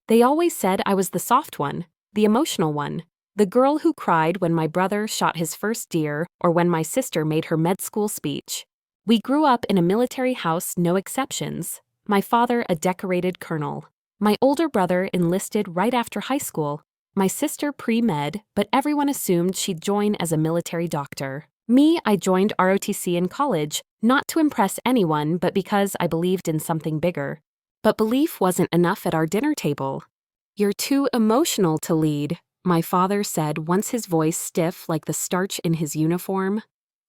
They always said I was the soft one, the emotional one, the girl who cried when my brother shot his first deer or when my sister made her med school speech. We grew up in a military house, no exceptions. My father a decorated colonel. My older brother enlisted right after high school. My sister pre-med, but everyone assumed she'd join as a military doctor. Me, I joined ROTC in college, not to impress anyone but because I believed in something bigger. But belief wasn't enough at our dinner table. "You're too emotional to lead," my father said once, his voice stiff like the starch in his uniform.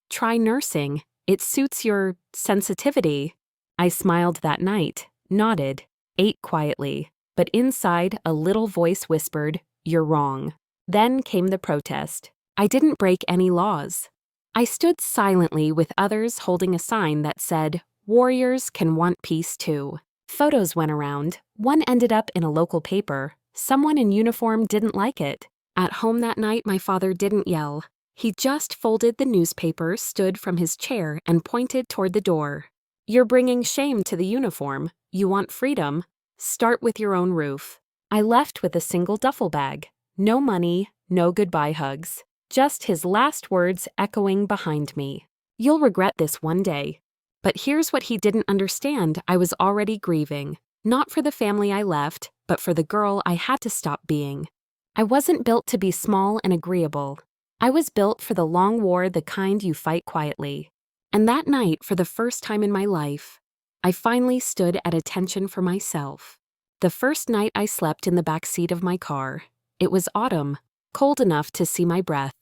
"Try nursing. It suits your sensitivity." I smiled that night, nodded, ate quietly, but inside a little voice whispered, "You're wrong." Then came the protest. I didn't break any laws. I stood silently with others holding a sign that said, "Warriors can want peace too." Photos went around. One ended up in a local paper. Someone in uniform didn't like it. At home that night, my father didn't yell. He just folded the newspaper, stood from his chair, and pointed toward the door. "You're bringing shame to the uniform. You want freedom? Start with your own roof." I left with a single duffel bag. No money, no goodbye hugs. Just his last words echoing behind me. "You'll regret this one day." But here's what he didn't understand. I was already grieving. Not for the family I left, but for the girl I had to stop being. I wasn't built to be small and agreeable. I was built for the long war, the kind you fight quietly. And that night, for the first time in my life, I finally stood at attention for myself. The first night I slept in the back seat of my car. It was autumn, cold enough to see my breath.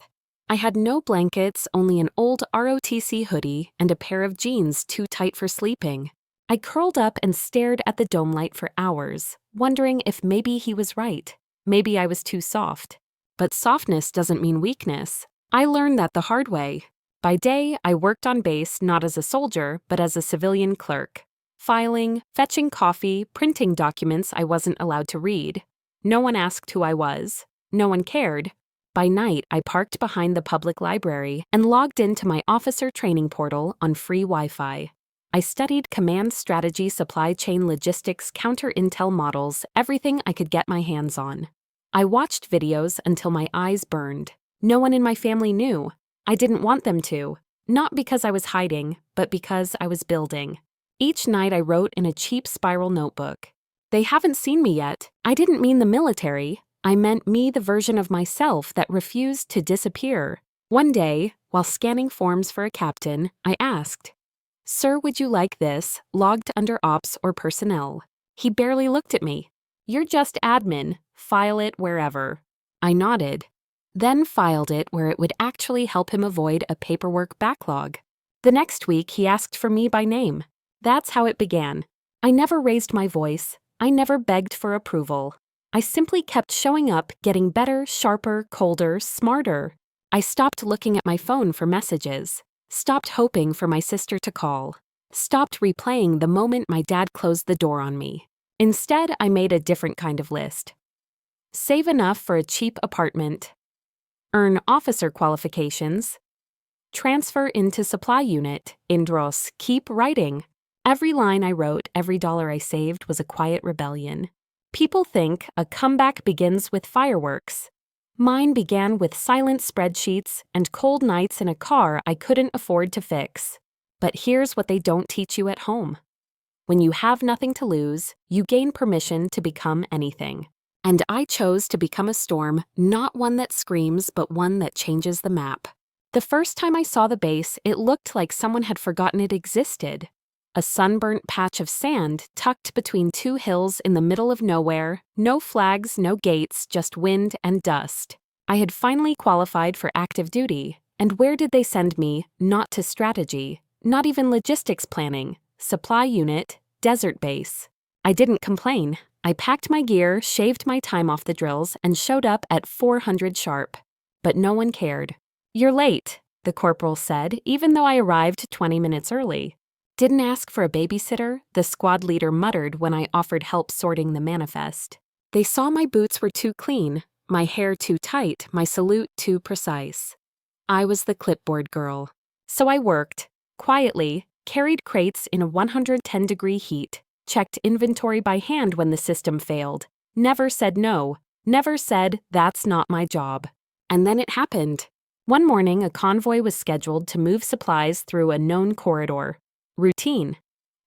I had no blankets, only an old ROTC hoodie and a pair of jeans too tight for sleeping. I curled up and stared at the dome light for hours, wondering if maybe he was right. Maybe I was too soft. But softness doesn't mean weakness. I learned that the hard way. By day, I worked on base not as a soldier, but as a civilian clerk. Filing, fetching coffee, printing documents I wasn't allowed to read. No one asked who I was. No one cared. By night, I parked behind the public library and logged into my officer training portal on free Wi-Fi. I studied command strategy, supply chain logistics, counter-intel models, everything I could get my hands on. I watched videos until my eyes burned. No one in my family knew. I didn't want them to. Not because I was hiding, but because I was building. Each night I wrote in a cheap spiral notebook. "They haven't seen me yet. I didn't mean the military. I meant me, the version of myself that refused to disappear." One day, while scanning forms for a captain, I asked, "Sir, would you like this, logged under ops or personnel?" He barely looked at me. "You're just admin. File it wherever." I nodded, then filed it where it would actually help him avoid a paperwork backlog. The next week, he asked for me by name. That's how it began. I never raised my voice. I never begged for approval. I simply kept showing up, getting better, sharper, colder, smarter. I stopped looking at my phone for messages. Stopped hoping for my sister to call. Stopped replaying the moment my dad closed the door on me. Instead, I made a different kind of list. Save enough for a cheap apartment. Earn officer qualifications. Transfer into supply unit. Indros, keep writing. Every line I wrote, every dollar I saved was a quiet rebellion. People think a comeback begins with fireworks. Mine began with silent spreadsheets and cold nights in a car I couldn't afford to fix. But here's what they don't teach you at home. When you have nothing to lose, you gain permission to become anything. And I chose to become a storm, not one that screams, but one that changes the map. The first time I saw the base, it looked like someone had forgotten it existed. A sunburnt patch of sand tucked between two hills in the middle of nowhere, no flags, no gates, just wind and dust. I had finally qualified for active duty, and where did they send me? Not to strategy, not even logistics planning, supply unit, desert base. I didn't complain. I packed my gear, shaved my time off the drills, and showed up at 400 sharp. But no one cared. "You're late," the corporal said, even though I arrived 20 minutes early. "Didn't ask for a babysitter," the squad leader muttered when I offered help sorting the manifest. They saw my boots were too clean, my hair too tight, my salute too precise. I was the clipboard girl. So I worked, quietly, carried crates in a 110-degree heat, checked inventory by hand when the system failed, Never said no. Never said, "That's not my job." And then it happened. One morning, a convoy was scheduled to move supplies through a known corridor. Routine.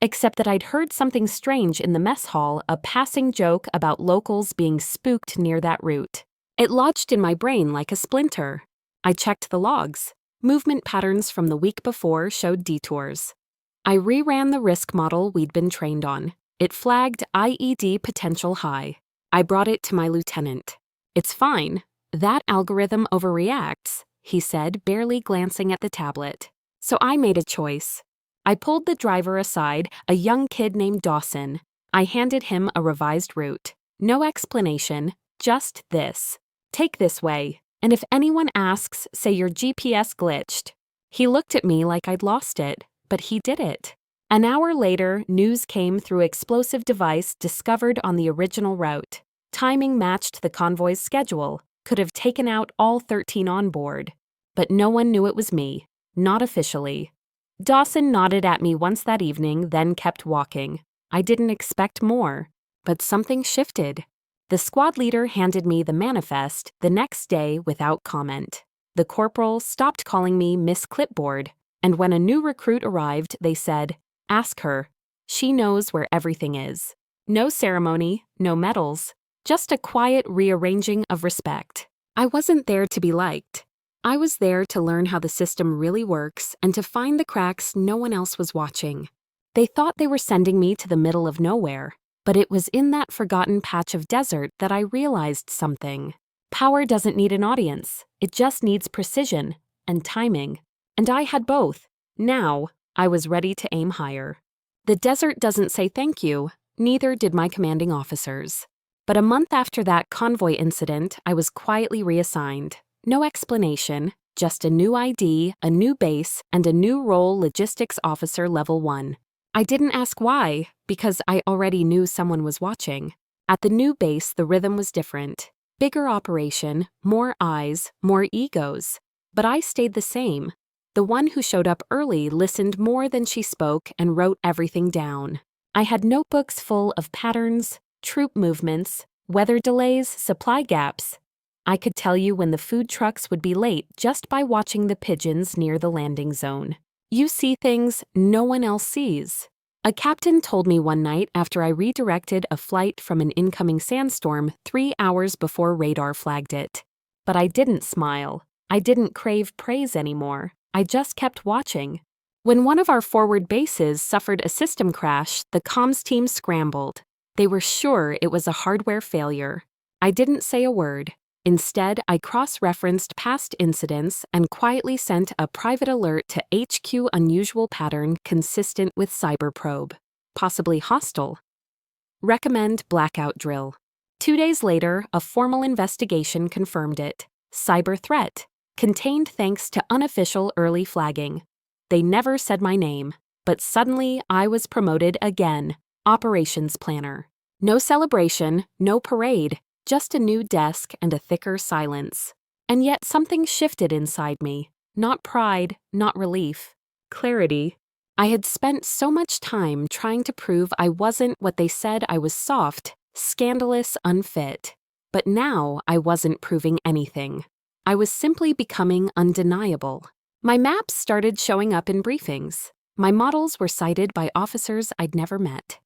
Except that I'd heard something strange in the mess hall, a passing joke about locals being spooked near that route. It lodged in my brain like a splinter. I checked the logs. Movement patterns from the week before showed detours. I reran the risk model we'd been trained on. It flagged IED potential high. I brought it to my lieutenant. "It's fine. That algorithm overreacts," he said, barely glancing at the tablet. So I made a choice. I pulled the driver aside, a young kid named Dawson. I handed him a revised route. No explanation, just this. "Take this way, and if anyone asks, say your GPS glitched." He looked at me like I'd lost it, but he did it. An hour later, news came through explosive device discovered on the original route. Timing matched the convoy's schedule, could have taken out all 13 on board. But no one knew it was me, not officially. Dawson nodded at me once that evening, then kept walking. I didn't expect more, but something shifted. The squad leader handed me the manifest the next day without comment. The corporal stopped calling me Miss Clipboard, and when a new recruit arrived, they said, "Ask her. She knows where everything is." No ceremony, no medals, just a quiet rearranging of respect. I wasn't there to be liked. I was there to learn how the system really works and to find the cracks no one else was watching. They thought they were sending me to the middle of nowhere, but it was in that forgotten patch of desert that I realized something. Power doesn't need an audience. It just needs precision and timing. And I had both. Now, I was ready to aim higher. The desert doesn't say thank you, neither did my commanding officers. But a month after that convoy incident, I was quietly reassigned. No explanation, just a new ID, a new base, and a new role, Logistics Officer Level 1. I didn't ask why, because I already knew someone was watching. At the new base, the rhythm was different. Bigger operation, more eyes, more egos. But I stayed the same. The one who showed up early listened more than she spoke and wrote everything down. I had notebooks full of patterns, troop movements, weather delays, supply gaps. I could tell you when the food trucks would be late just by watching the pigeons near the landing zone. You see things no one else sees. A captain told me one night after I redirected a flight from an incoming sandstorm 3 hours before radar flagged it. But I didn't smile. I didn't crave praise anymore. I just kept watching. When one of our forward bases suffered a system crash, the comms team scrambled. They were sure it was a hardware failure. I didn't say a word. Instead, I cross-referenced past incidents and quietly sent a private alert to HQ unusual pattern consistent with cyber probe. Possibly hostile. Recommend blackout drill. 2 days later, a formal investigation confirmed it. Cyber threat. Contained thanks to unofficial early flagging. They never said my name, but suddenly I was promoted again. Operations planner. No celebration, no parade. Just a new desk and a thicker silence. And yet something shifted inside me. Not pride, not relief. Clarity. I had spent so much time trying to prove I wasn't what they said I was: soft, scandalous, unfit. But now I wasn't proving anything. I was simply becoming undeniable. My maps started showing up in briefings. My models were cited by officers I'd never met.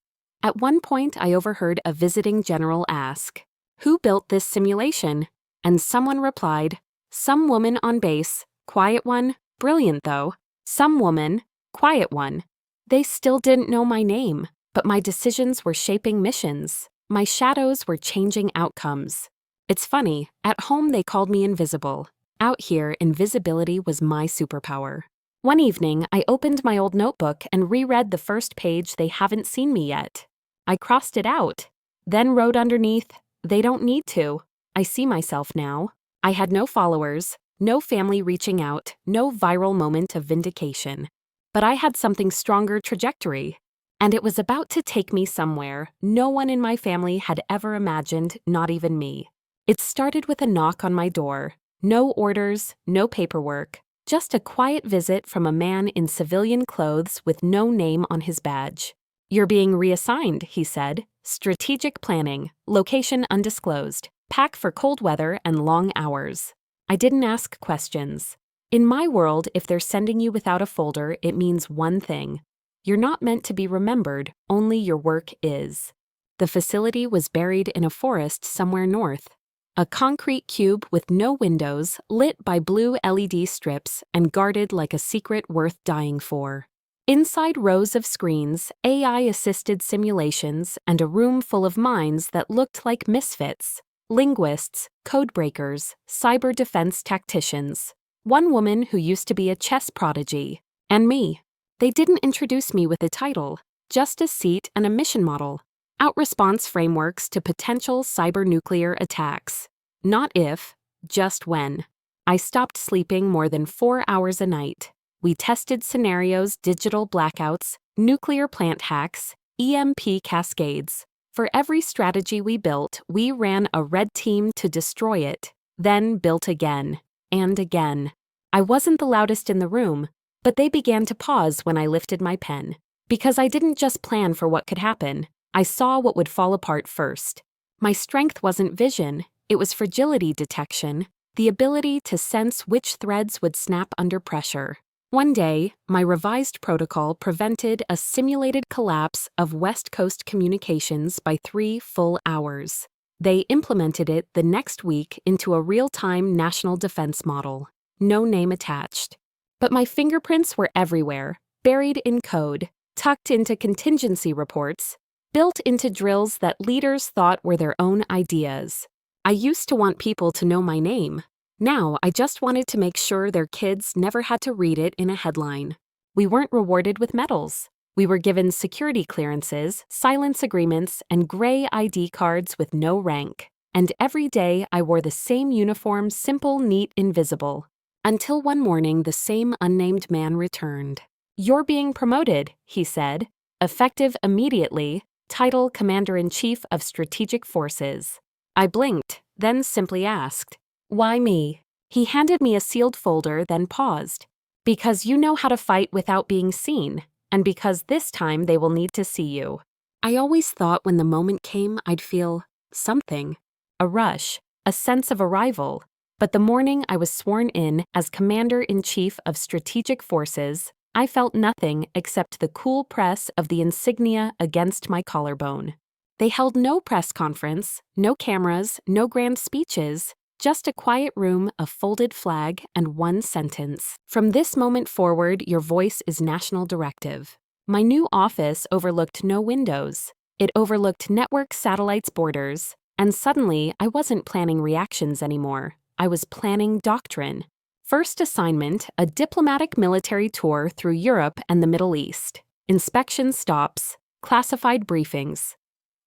At one point, I overheard a visiting general ask, "Who built this simulation?" And someone replied, "Some woman on base, quiet one, brilliant though. Some woman, quiet one." They still didn't know my name, but my decisions were shaping missions. My shadows were changing outcomes. It's funny, at home they called me invisible. Out here, invisibility was my superpower. One evening, I opened my old notebook and reread the first page. They haven't seen me yet. I crossed it out, then wrote underneath, "They don't need to. I see myself now." I had no followers, no family reaching out, no viral moment of vindication. But I had something stronger: trajectory. And it was about to take me somewhere no one in my family had ever imagined, not even me. It started with a knock on my door. No orders, no paperwork, just a quiet visit from a man in civilian clothes with no name on his badge. You're being reassigned, he said. Strategic planning, location undisclosed, pack for cold weather and long hours. I didn't ask questions. In my world, if they're sending you without a folder, it means one thing. You're not meant to be remembered, only your work is. The facility was buried in a forest somewhere north. A concrete cube with no windows, lit by blue LED strips and guarded like a secret worth dying for. Inside rows of screens, AI-assisted simulations, and a room full of minds that looked like misfits. Linguists, codebreakers, cyber defense tacticians. One woman who used to be a chess prodigy. And me. They didn't introduce me with a title, just a seat and a mission model. Out-response frameworks to potential cyber-nuclear attacks. Not if, just when. I stopped sleeping more than 4 hours a night. We tested scenarios, digital blackouts, nuclear plant hacks, EMP cascades. For every strategy we built, we ran a red team to destroy it, then built again, and again. I wasn't the loudest in the room, but they began to pause when I lifted my pen. Because I didn't just plan for what could happen, I saw what would fall apart first. My strength wasn't vision, it was fragility detection, the ability to sense which threads would snap under pressure. One day, my revised protocol prevented a simulated collapse of West Coast communications by 3 full hours. They implemented it the next week into a real-time national defense model. No name attached. But my fingerprints were everywhere, buried in code, tucked into contingency reports, built into drills that leaders thought were their own ideas. I used to want people to know my name. Now, I just wanted to make sure their kids never had to read it in a headline. We weren't rewarded with medals. We were given security clearances, silence agreements, and gray ID cards with no rank. And every day, I wore the same uniform, simple, neat, invisible. Until one morning, the same unnamed man returned. "You're being promoted," he said. Effective immediately, title Commander-in-Chief of Strategic Forces. I blinked, then simply asked, "Why me?" He handed me a sealed folder, then paused. "Because you know how to fight without being seen, and because this time they will need to see you." I always thought when the moment came I'd feel something. A rush, a sense of arrival. But the morning I was sworn in as Commander-in-Chief of Strategic Forces, I felt nothing except the cool press of the insignia against my collarbone. They held no press conference, no cameras, no grand speeches, just a quiet room, a folded flag, and one sentence. "From this moment forward, your voice is national directive." My new office overlooked no windows. It overlooked network satellites' borders, and suddenly I wasn't planning reactions anymore. I was planning doctrine. First assignment, a diplomatic military tour through Europe and the Middle East. Inspection stops, classified briefings.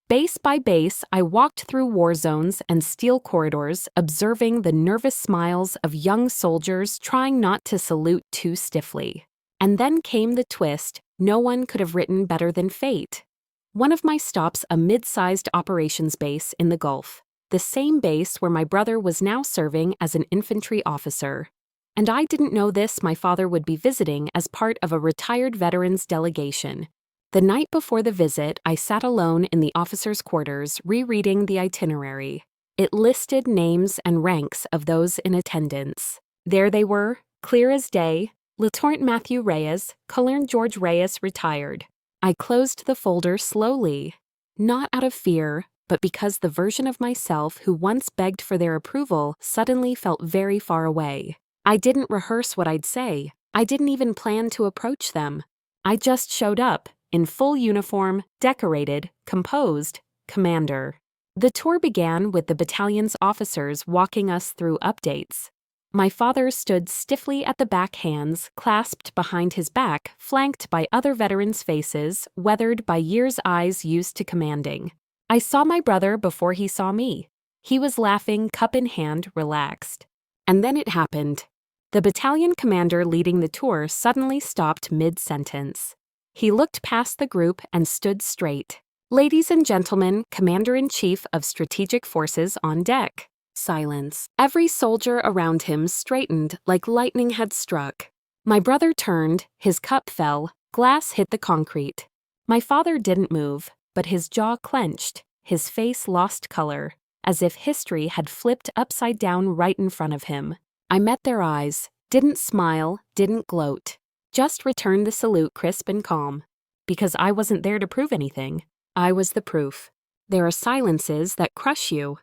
Base by base, I walked through war zones and steel corridors, observing the nervous smiles of young soldiers trying not to salute too stiffly. And then came the twist no one could have written better than fate. One of my stops, a mid-sized operations base in the Gulf. The same base where my brother was now serving as an infantry officer. And I didn't know this my father would be visiting as part of a retired veterans delegation. The night before the visit, I sat alone in the officers' quarters rereading the itinerary. It listed names and ranks of those in attendance. There they were, clear as day, Lieutenant Matthew Reyes, Colonel George Reyes retired. I closed the folder slowly, not out of fear, but because the version of myself who once begged for their approval suddenly felt very far away. I didn't rehearse what I'd say. I didn't even plan to approach them. I just showed up, in full uniform, decorated, composed, commander. The tour began with the battalion's officers walking us through updates. My father stood stiffly at the back, hands clasped behind his back, flanked by other veterans' faces, weathered by years' eyes used to commanding. I saw my brother before he saw me. He was laughing, cup in hand, relaxed. And then it happened. The battalion commander leading the tour suddenly stopped mid-sentence. He looked past the group and stood straight. "Ladies and gentlemen, Commander-in-Chief of Strategic Forces on deck." Silence. Every soldier around him straightened like lightning had struck. My brother turned, his cup fell, glass hit the concrete. My father didn't move, but his jaw clenched, his face lost color, as if history had flipped upside down right in front of him. I met their eyes, didn't smile, didn't gloat, just returned the salute crisp and calm. Because I wasn't there to prove anything, I was the proof. There are silences that crush you,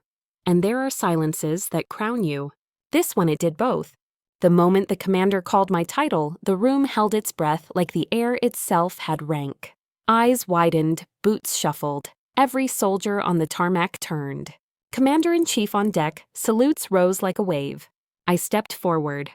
and there are silences that crown you. This one, it did both. The moment the commander called my title, the room held its breath like the air itself had rank. Eyes widened, boots shuffled, every soldier on the tarmac turned. Commander-in-Chief on deck, salutes rose like a wave. I stepped forward.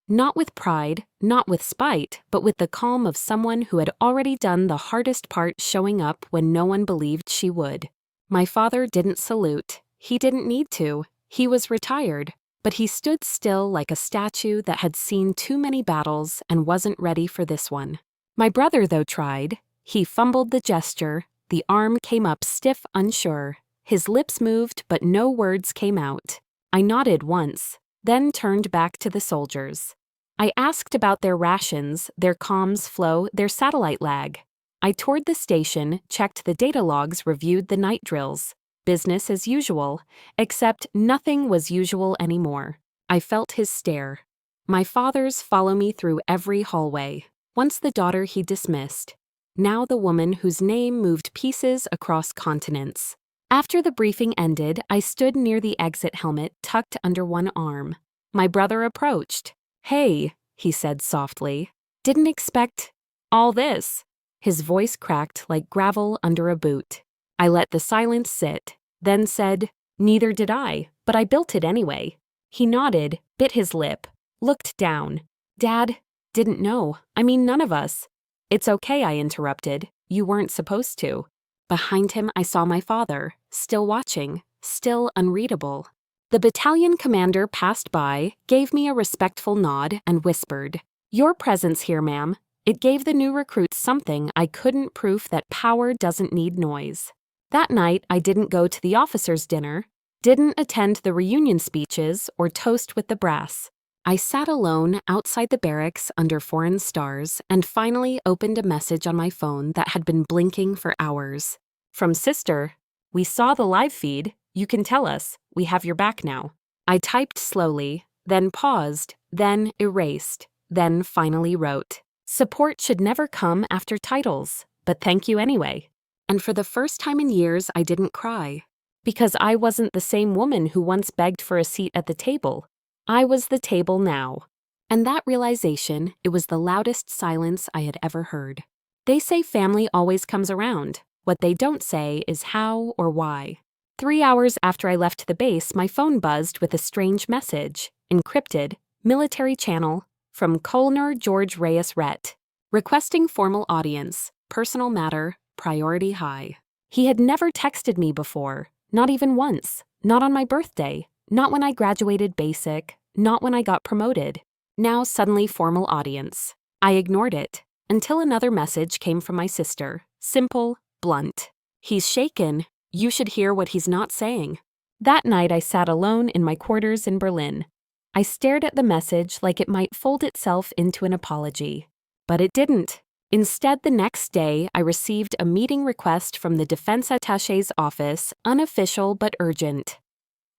Not with pride, not with spite, but with the calm of someone who had already done the hardest part, showing up when no one believed she would. My father didn't salute. He didn't need to. He was retired, but he stood still like a statue that had seen too many battles and wasn't ready for this one. My brother, though, tried. He fumbled the gesture. The arm came up stiff, unsure. His lips moved, but no words came out. I nodded once, then turned back to the soldiers. I asked about their rations, their comms flow, their satellite lag. I toured the station, checked the data logs, reviewed the night drills. Business as usual, except nothing was usual anymore. I felt his stare. My father's follow me through every hallway. Once the daughter he dismissed. Now the woman whose name moved pieces across continents. After the briefing ended, I stood near the exit helmet tucked under one arm. My brother approached. "Hey," he said softly. "Didn't expect all this." His voice cracked like gravel under a boot. I let the silence sit, then said, "Neither did I, but I built it anyway." He nodded, bit his lip, looked down. "Dad, didn't know. I mean, none of us." "It's okay," I interrupted. "You weren't supposed to." Behind him, I saw my father, still watching, still unreadable. The battalion commander passed by, gave me a respectful nod, and whispered, "Your presence here, ma'am." It gave the new recruits something I couldn't, proof that power doesn't need noise. That night, I didn't go to the officers' dinner, didn't attend the reunion speeches or toast with the brass. I sat alone outside the barracks under foreign stars and finally opened a message on my phone that had been blinking for hours. From Sister, "We saw the live feed. You can tell us. We have your back now." I typed slowly, then paused, then erased, then finally wrote, "Support should never come after titles, but thank you anyway." And for the first time in years, I didn't cry. Because I wasn't the same woman who once begged for a seat at the table. I was the table now. And that realization, it was the loudest silence I had ever heard. They say family always comes around. What they don't say is how or why. 3 hours after I left the base, my phone buzzed with a strange message, encrypted, military channel, from Colonel George Reyes Rhett, requesting formal audience, personal matter, priority high. He had never texted me before, not even once, not on my birthday, not when I graduated basic, not when I got promoted. Now suddenly formal audience. I ignored it, until another message came from my sister, simple, blunt. "He's shaken. You should hear what he's not saying." That night I sat alone in my quarters in Berlin. I stared at the message like it might fold itself into an apology. But it didn't. Instead, the next day, I received a meeting request from the defense attaché's office, unofficial but urgent.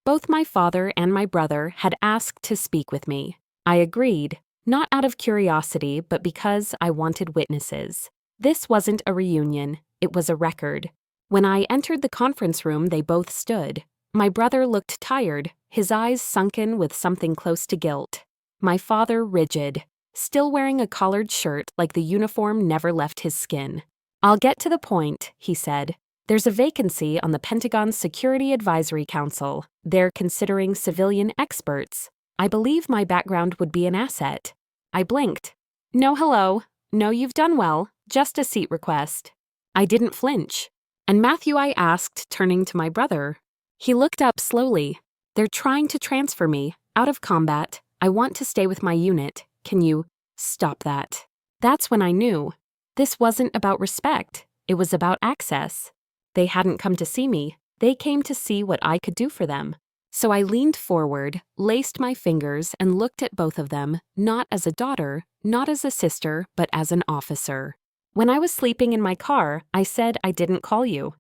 Both my father and my brother had asked to speak with me. I agreed, not out of curiosity, but because I wanted witnesses. This wasn't a reunion, it was a record. When I entered the conference room, they both stood. My brother looked tired, his eyes sunken with something close to guilt. My father rigid, still wearing a collared shirt like the uniform never left his skin. "I'll get to the point," he said. "There's a vacancy on the Pentagon's Security Advisory Council. They're considering civilian experts. I believe my background would be an asset." I blinked. "No hello. No, you've done well. Just a seat request." I didn't flinch. "And Matthew," I asked, turning to my brother. He looked up slowly. "They're trying to transfer me, out of combat. I want to stay with my unit. Can you stop that?" That's when I knew. This wasn't about respect. It was about access. They hadn't come to see me. They came to see what I could do for them. So I leaned forward, laced my fingers, and looked at both of them, not as a daughter, not as a sister, but as an officer. When I was sleeping in my car, I said I didn't call you.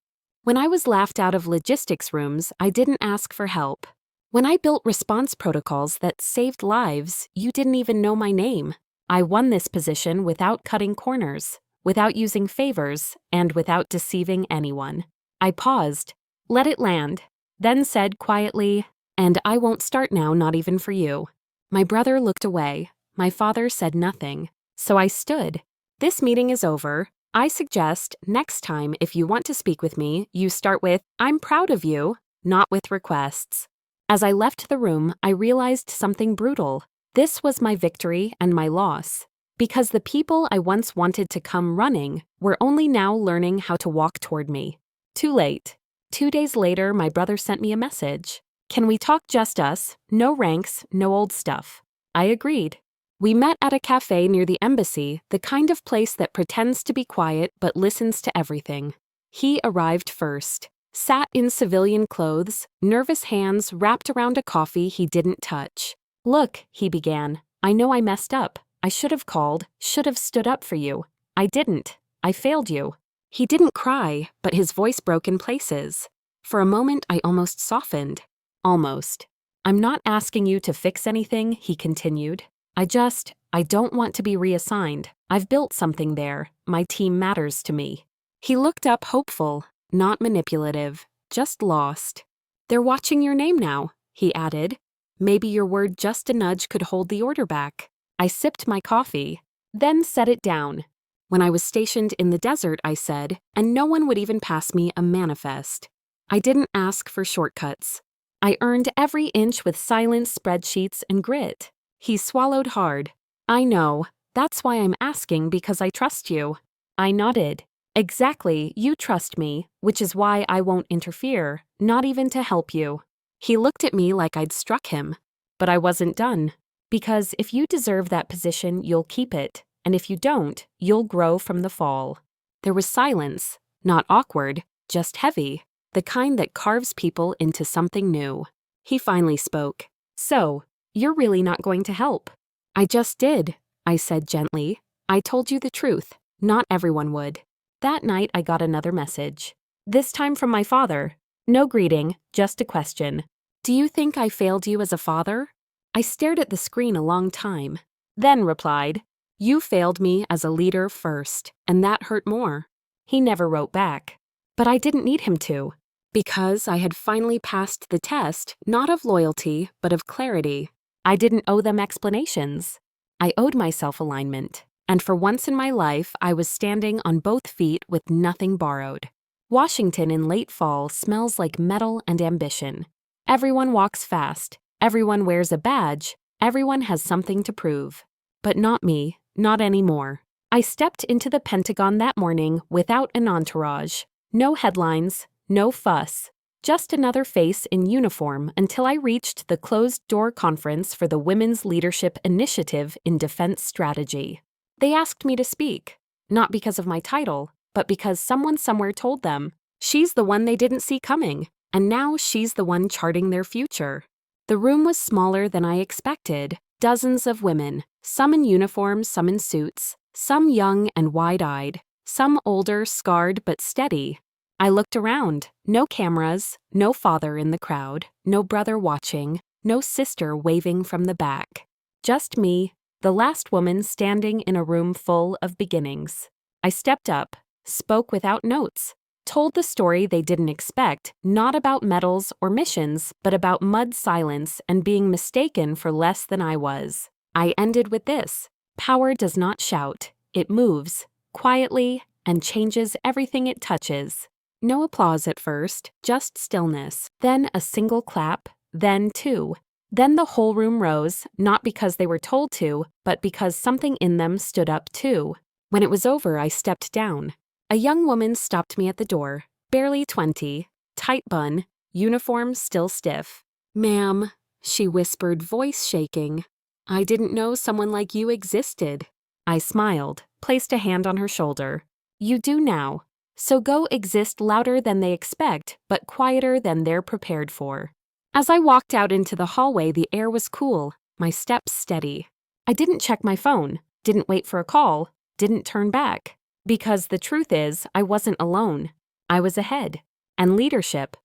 When I was laughed out of logistics rooms, I didn't ask for help. When I built response protocols that saved lives, you didn't even know my name. I won this position without cutting corners, without using favors, and without deceiving anyone. I paused, let it land, then said quietly, "And I won't start now, not even for you." My brother looked away. My father said nothing. So I stood. "This meeting is over. I suggest next time if you want to speak with me, you start with, 'I'm proud of you,' not with requests." As I left the room, I realized something brutal. This was my victory and my loss. Because the people I once wanted to come running were only now learning how to walk toward me. Too late. 2 days later, my brother sent me a message. "Can we talk just us? No ranks, no old stuff." I agreed. We met at a cafe near the embassy, the kind of place that pretends to be quiet but listens to everything. He arrived first. Sat in civilian clothes, nervous hands wrapped around a coffee he didn't touch. "Look," he began, "I know I messed up. I should have called, should have stood up for you. I didn't. I failed you." He didn't cry, but his voice broke in places. For a moment, I almost softened. Almost. "I'm not asking you to fix anything," he continued. I don't want to be reassigned. I've built something there. My team matters to me." He looked up hopeful, not manipulative, just lost. "They're watching your name now," he added. "Maybe your word just a nudge could hold the order back." I sipped my coffee, then set it down. "When I was stationed in the desert," I said, "and no one would even pass me a manifest. I didn't ask for shortcuts. I earned every inch with silence, spreadsheets, and grit." He swallowed hard. "I know. That's why I'm asking, because I trust you." I nodded. "Exactly, you trust me, which is why I won't interfere, not even to help you." He looked at me like I'd struck him. But I wasn't done. "Because if you deserve that position, you'll keep it, and if you don't, you'll grow from the fall." There was silence, not awkward, just heavy, the kind that carves people into something new. He finally spoke. "So, you're really not going to help." "I just did," I said gently. "I told you the truth. Not everyone would." That night I got another message. This time from my father. No greeting, just a question. "Do you think I failed you as a father?" I stared at the screen a long time, then replied, "You failed me as a leader first, and that hurt more." He never wrote back. But I didn't need him to, because I had finally passed the test, not of loyalty, but of clarity. I didn't owe them explanations. I owed myself alignment, and for once in my life, I was standing on both feet with nothing borrowed. Washington in late fall smells like metal and ambition. Everyone walks fast, everyone wears a badge, everyone has something to prove. But not me, not anymore. I stepped into the Pentagon that morning without an entourage. No headlines, no fuss. Just another face in uniform until I reached the closed-door conference for the Women's Leadership Initiative in Defense Strategy. They asked me to speak, not because of my title, but because someone somewhere told them, she's the one they didn't see coming, and now she's the one charting their future. The room was smaller than I expected. Dozens of women, some in uniform, some in suits, some young and wide-eyed, some older, scarred but steady. I looked around. No cameras, no father in the crowd, no brother watching, no sister waving from the back. Just me, the last woman standing in a room full of beginnings. I stepped up, spoke without notes, told the story they didn't expect, not about medals or missions, but about mud silence and being mistaken for less than I was. I ended with this: power does not shout, it moves, quietly, and changes everything it touches. No applause at first, just stillness, then a single clap, then two. Then the whole room rose, not because they were told to, but because something in them stood up too. When it was over, I stepped down. A young woman stopped me at the door, barely 20, tight bun, uniform still stiff. "Ma'am," she whispered, voice shaking, "I didn't know someone like you existed." I smiled, placed a hand on her shoulder. "You do now. So go exist louder than they expect, but quieter than they're prepared for." As I walked out into the hallway, the air was cool, my steps steady. I didn't check my phone, didn't wait for a call, didn't turn back. Because the truth is, I wasn't alone. I was ahead. And leadership.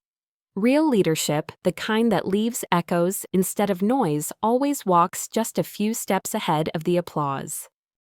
Real leadership, the kind that leaves echoes instead of noise, always walks just a few steps ahead of the applause.